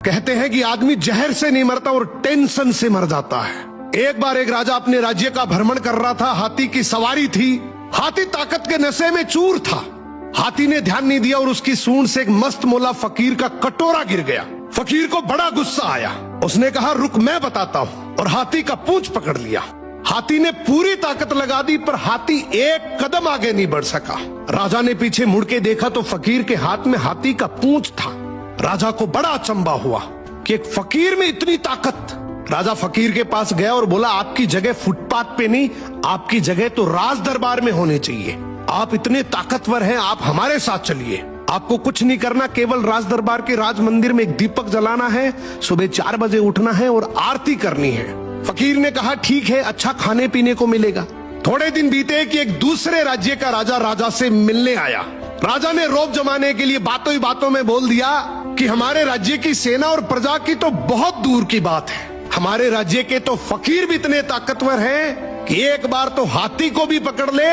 कहते हैं कि आदमी जहर से नहीं मरता और टेंशन से मर जाता है। एक बार एक राजा अपने राज्य का भ्रमण कर रहा था। हाथी की सवारी थी। हाथी ताकत के नशे में चूर था। हाथी ने ध्यान नहीं दिया और उसकी सूंड से एक मस्त मोला फकीर का कटोरा गिर गया। फकीर को बड़ा गुस्सा आया। उसने कहा, रुक मैं बताता हूँ, और हाथी का पूंछ पकड़ लिया। हाथी ने पूरी ताकत लगा दी पर हाथी एक कदम आगे नहीं बढ़ सका। राजा ने पीछे मुड़ के देखा तो फकीर के हाथ में हाथी का पूंछ था। राजा को बड़ा अचंभा हुआ कि एक फकीर में इतनी ताकत। राजा फकीर के पास गया और बोला, आपकी जगह फुटपाथ पे नहीं, आपकी जगह तो राज दरबार में होनी चाहिए। आप इतने ताकतवर हैं, आप हमारे साथ चलिए। आपको कुछ नहीं करना, केवल राज दरबार के राज मंदिर में एक दीपक जलाना है, सुबह 4 बजे उठना है और आरती करनी है। फकीर ने कहा, ठीक है, अच्छा खाने पीने को मिलेगा। थोड़े दिन बीते कि एक दूसरे राज्य का राजा से मिलने आया। राजा ने रौब जमाने के लिए बातों ही बातों में बोल दिया कि हमारे राज्य की सेना और प्रजा की तो बहुत दूर की बात है। हमारे राज्य के तो फकीर भी इतने ताकतवर हैं कि एक बार तो हाथी को भी पकड़ ले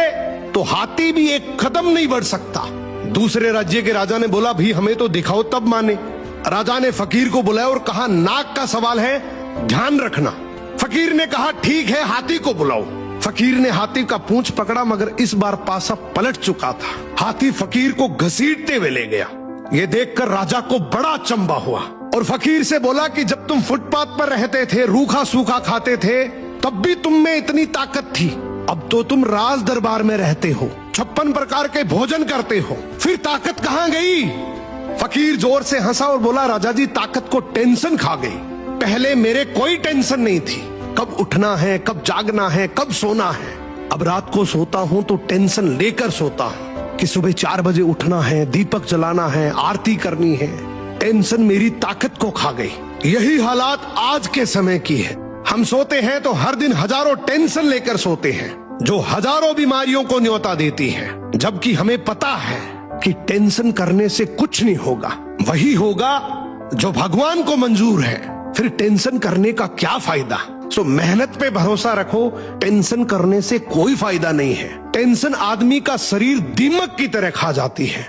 तो हाथी भी एक कदम नहीं बढ़ सकता। दूसरे राज्य के राजा ने बोला, भी हमें तो दिखाओ तब माने। राजा ने फकीर को बुलाया और कहा, नाक का सवाल है, ध्यान रखना। फकीर ने कहा, ठीक है, हाथी को बुलाओ। फकीर ने हाथी का पूंछ पकड़ा मगर इस बार पासा पलट चुका था। हाथी फकीर को घसीटते हुए ले गया। ये देखकर राजा को बड़ा अचंभा हुआ और फकीर से बोला कि जब तुम फुटपाथ पर रहते थे, रूखा सूखा खाते थे, तब भी तुम में इतनी ताकत थी। अब तो तुम राज दरबार में रहते हो, 56 प्रकार के भोजन करते हो, फिर ताकत कहाँ गई? फकीर जोर से हंसा और बोला, राजा जी, ताकत को टेंशन खा गई। पहले मेरे कोई टेंशन नहीं थी, कब उठना है, कब जागना है, कब सोना है। अब रात को सोता हूँ तो टेंशन लेकर सोता हूँ कि सुबह 4 बजे उठना है, दीपक जलाना है, आरती करनी है। टेंशन मेरी ताकत को खा गई। यही हालात आज के समय की है। हम सोते हैं तो हर दिन हजारों टेंशन लेकर सोते हैं जो हजारों बीमारियों को न्योता देती है, जबकि हमें पता है कि टेंशन करने से कुछ नहीं होगा। वही होगा जो भगवान को मंजूर है। फिर टेंशन करने का क्या फायदा? सो मेहनत पे भरोसा रखो, टेंशन करने से कोई फायदा नहीं है। टेंशन आदमी का शरीर दीमक की तरह खा जाती है।